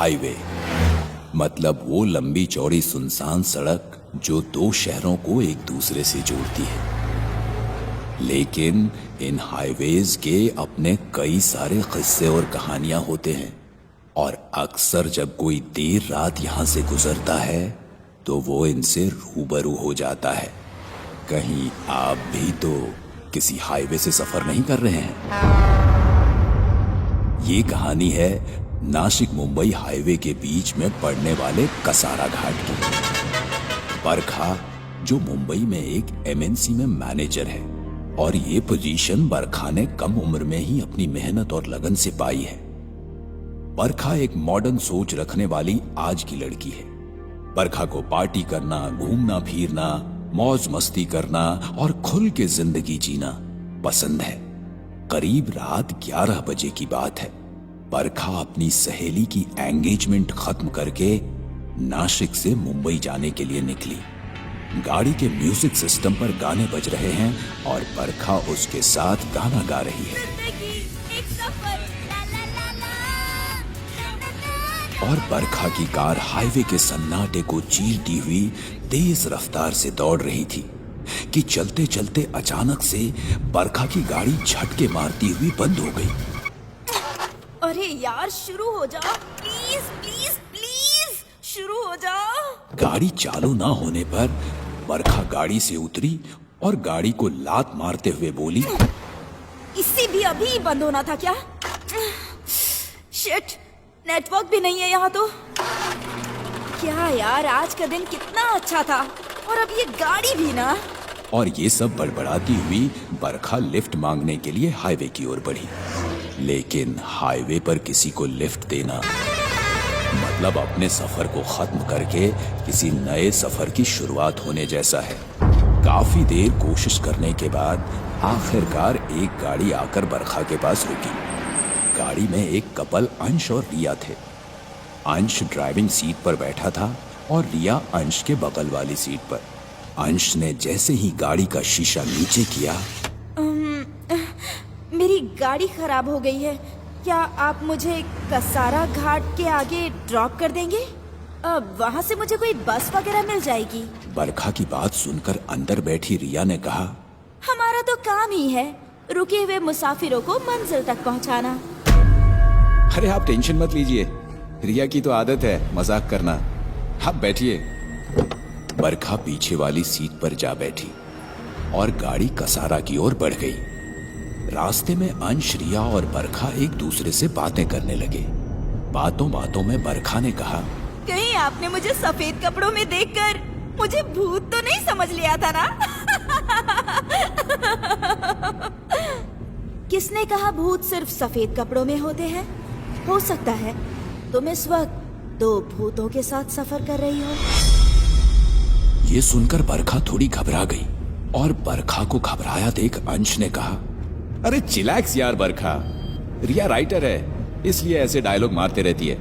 Highway मतलब वो लंबी चौड़ी सुनसान सड़क जो दो शहरों को एक दूसरे से जोड़ती है। लेकिन इन हाईवेज के अपने कई सारे किस्से और कहानियां होते हैं और अक्सर जब कोई देर रात यहां से गुजरता है तो वो इनसे रूबरू हो जाता है। कहीं आप भी तो किसी हाईवे से सफर नहीं कर रहे हैं? ये कहानी है नासिक मुंबई हाईवे के बीच में पड़ने वाले कसारा घाट की। बरखा जो मुंबई में एक एमएनसी में मैनेजर है और ये पोजीशन बरखा ने कम उम्र में ही अपनी मेहनत और लगन से पाई है। बरखा एक मॉडर्न सोच रखने वाली आज की लड़की है। बरखा को पार्टी करना, घूमना फिरना, मौज मस्ती करना और खुल के जिंदगी जीना पसंद है। करीब रात 11 बजे की बात है। बरखा अपनी सहेली की एंगेजमेंट खत्म करके नासिक से मुंबई जाने के लिए निकली। गाड़ी के म्यूजिक सिस्टम पर गाने बज रहे हैं और बरखा उसके साथ गाना गा रही है। और बरखा की कार हाईवे के सन्नाटे को चीरती हुई तेज रफ्तार से दौड़ रही थी कि चलते चलते अचानक से बरखा की गाड़ी झटके मारती हुई बंद हो गई। अरे यार, शुरू हो जाओ प्लीज प्लीज प्लीज, शुरू हो जाओ। गाड़ी चालू ना होने पर बरखा गाड़ी से उतरी और गाड़ी को लात मारते हुए बोली, इससे भी अभी बंद होना था क्या? शिट, नेटवर्क भी नहीं है यहाँ तो। क्या यार, आज का दिन कितना अच्छा था और अब ये गाड़ी भी ना। और ये सब बड़बड़ाती हुई बरखा लिफ्ट मांगने के लिए हाईवे की ओर बढ़ी। लेकिन हाईवे पर किसी को लिफ्ट देना मतलब अपने सफर को खत्म करके किसी नए सफर की शुरुआत होने जैसा है। काफी देर कोशिश करने के बाद आखिरकार एक गाड़ी आकर बरखा के पास रुकी। गाड़ी में एक कपल अंश और रिया थे। अंश ड्राइविंग सीट पर बैठा था और रिया अंश के बगल वाली सीट पर। अंश ने जैसे ही गाड़ी का शीशा नीचे किया, मेरी गाड़ी खराब हो गई है, क्या आप मुझे कसारा घाट के आगे ड्रॉप कर देंगे? वहाँ से मुझे कोई बस वगैरह मिल जाएगी। बरखा की बात सुनकर अंदर बैठी रिया ने कहा, हमारा तो काम ही है रुके हुए मुसाफिरों को मंजिल तक पहुँचाना। अरे आप टेंशन मत लीजिए, रिया की तो आदत है मजाक करना, आप बैठिए। बरखा पीछे वाली सीट पर जा बैठी और गाड़ी कसारा की ओर बढ़ गई। रास्ते में अंश, रिया और बरखा एक दूसरे से बातें करने लगे। बातों बातों में बरखा ने कहा, कहीं आपने मुझे सफेद कपड़ों में देखकर मुझे भूत तो नहीं समझ लिया था ना? किसने कहा भूत सिर्फ सफेद कपड़ों में होते हैं? हो सकता है तुम इस वक्त दो भूतों के साथ सफर कर रही हो। ये सुनकर बरखा थोड़ी घबरा गई और बरखा को घबराया देख अंश ने कहा, अरे चिलैक्स यार बरखा, रिया राइटर है इसलिए ऐसे डायलॉग मारते रहती है।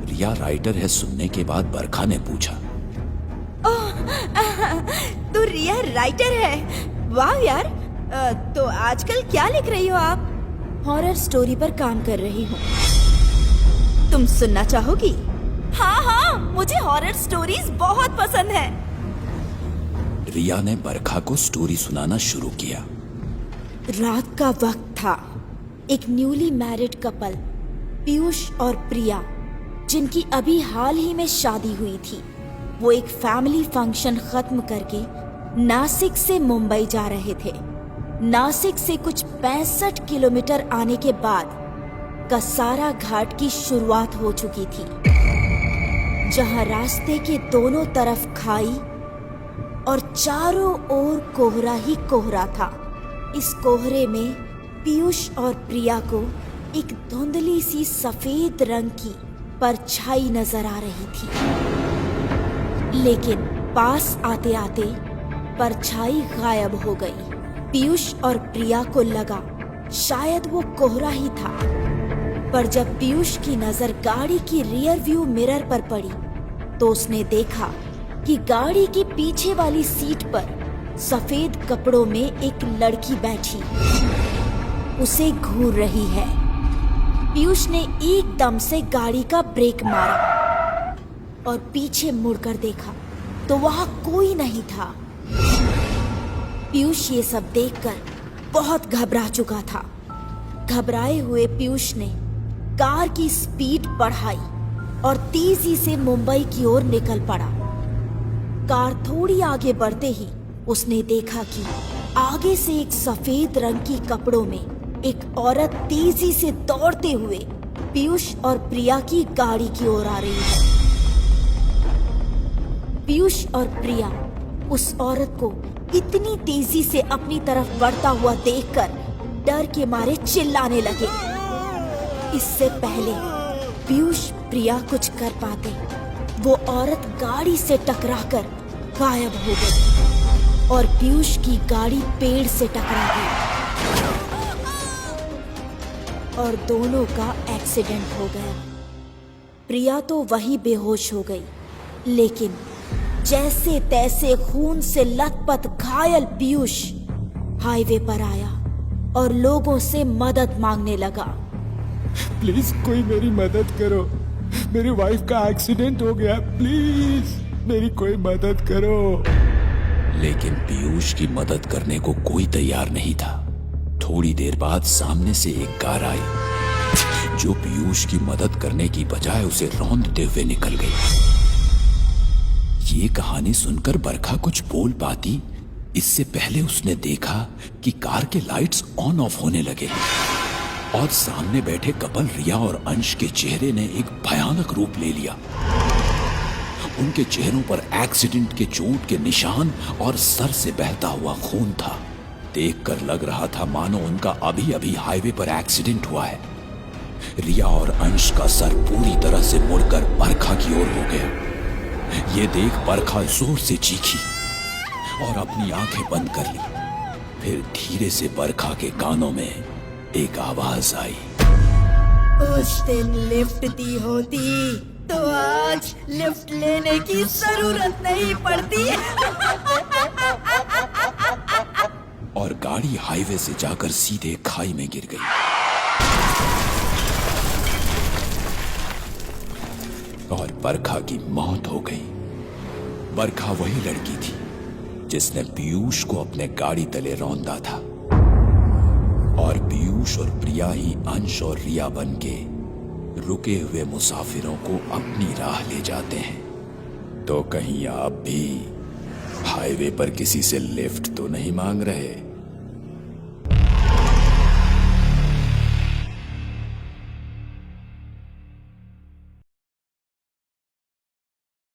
रिया राइटर है सुनने के बाद बरखा ने पूछा, तो रिया राइटर है? वाह यार, तो आजकल क्या लिख रही हो आप? हॉरर स्टोरी पर काम कर रही हूँ। तुम सुनना चाहोगी? हाँ हाँ, मुझे हॉरर स्टोरीज बहुत पसंद है। रिया ने बरखा को स्टोरी सुनाना शुरू किया। रात का वक्त था। एक न्यूली मैरिड कपल पीयूष और प्रिया, जिनकी अभी हाल ही में शादी हुई थी, वो एक फैमिली फंक्शन खत्म करके नासिक से मुंबई जा रहे थे। नासिक से कुछ 65 किलोमीटर आने के बाद कसारा घाट की शुरुआत हो चुकी थी, जहां रास्ते के दोनों तरफ खाई और चारों ओर कोहरा ही कोहरा था। इस कोहरे में पीयूष और प्रिया को एक धुंधली सी सफेद रंग की परछाई नजर आ रही थी, लेकिन पास आते आते परछाई गायब हो गई। पीयूष और प्रिया को लगा शायद वो कोहरा ही था, पर जब पीयूष की नजर गाड़ी की रियर व्यू मिरर पर पड़ी तो उसने देखा कि गाड़ी की पीछे वाली सीट पर सफेद कपड़ों में एक लड़की बैठी उसे घूर रही है। पीयूष ने एकदम से गाड़ी का ब्रेक मारा और पीछे मुड़कर देखा तो वहां कोई नहीं था। पीयूष ये सब देखकर बहुत घबरा चुका था। घबराए हुए पीयूष ने कार की स्पीड बढ़ाई और तेजी से मुंबई की ओर निकल पड़ा। कार थोड़ी आगे बढ़ते ही उसने देखा कि आगे से एक सफेद रंग की कपड़ों में एक औरत तेजी से दौड़ते हुए पीयूष और प्रिया की गाड़ी की ओर आ रही है। पीयूष और प्रिया उस औरत को इतनी तेजी से अपनी तरफ बढ़ता हुआ देखकर डर के मारे चिल्लाने लगे। इससे पहले पीयूष प्रिया कुछ कर पाते, वो औरत गाड़ी से टकराकर गायब हो गई और पीयूष की गाड़ी पेड़ से टकरा गई और दोनों का एक्सीडेंट हो गया। प्रिया तो वही बेहोश हो गई, लेकिन जैसे तैसे खून से लथपथ घायल पीयूष हाईवे पर आया और लोगों से मदद मांगने लगा। प्लीज कोई मेरी मदद करो, मेरी वाइफ का एक्सीडेंट हो गया, प्लीज मेरी कोई मदद करो। लेकिन पीयूष की मदद करने को कोई तैयार नहीं था। थोड़ी देर बाद सामने से एक कार आई जो पीयूष की मदद करने की बजाय उसे रौंदते हुए निकल गई। ये कहानी सुनकर बरखा कुछ बोल पाती इससे पहले उसने देखा कि कार के लाइट्स ऑन ऑफ होने लगे और सामने बैठे कपल रिया और अंश के चेहरे ने एक भयानक रूप ले लिया। उनके चेहरों पर एक्सीडेंट के चोट के निशान और सर से बहता हुआ खून था। देखकर लग रहा था मानो उनका अभी अभी हाईवे पर एक्सीडेंट हुआ है। रिया और अंश का सर पूरी तरह से मुड़कर बरखा की ओर हो गया। ये देख बरखा जोर से चीखी और अपनी आंखें बंद कर ली। फिर धीरे से बरखा के कानों में एक आवाज आई, उस दिन लिफ्ट दी होती तो आज लिफ्ट लेने की जरूरत नहीं पड़ती। और गाड़ी हाईवे से जाकर सीधे खाई में गिर गई। और बरखा की मौत हो गई। बरखा वही लड़की थी जिसने पीयूष को अपने गाड़ी तले रौंदा था। और पीयूष और प्रिया ही अंश और रिया बनके रुके हुए मुसाफिरों को अपनी राह ले जाते हैं। तो कहीं आप भी हाईवे पर किसी से लिफ्ट तो नहीं मांग रहे?